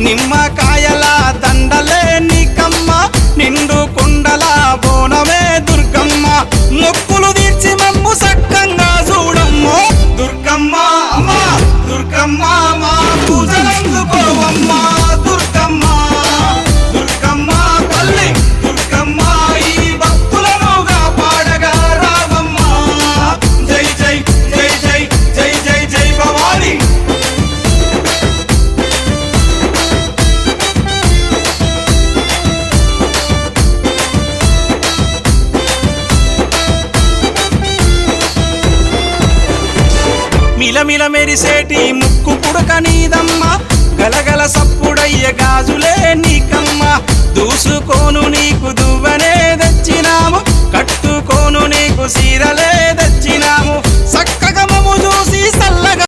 నిమ్మకాయల దండలే నీకమ్మ నిండు కుండల బోనమే దుర్గమ్మ మొక్కులు తీర్చి మమ్ము సక్కంగా చూడమ్మో దుర్గమ్మ అమ్మా దుర్గమ్మ మా పూజలందుకోవమ్మ దుర్గమ్మ దుర్గమ్మ తల్లి దుర్గమ్మ ఈ భక్తులనుగా పాడగా రావమ్మ జై జై జై జై జై జై జై భవాని మిలమిల మెరిసేటి ముక్కు పుడక నీదమ్మ గలగల సప్పుడయ్య గాజులే నీకమ్మ దూసుకోను నీకు దువ్వనే తెచ్చినాము కట్టుకోను నీకు సీరలే తెచ్చినాము సక్కగా మము చూసి సల్లగా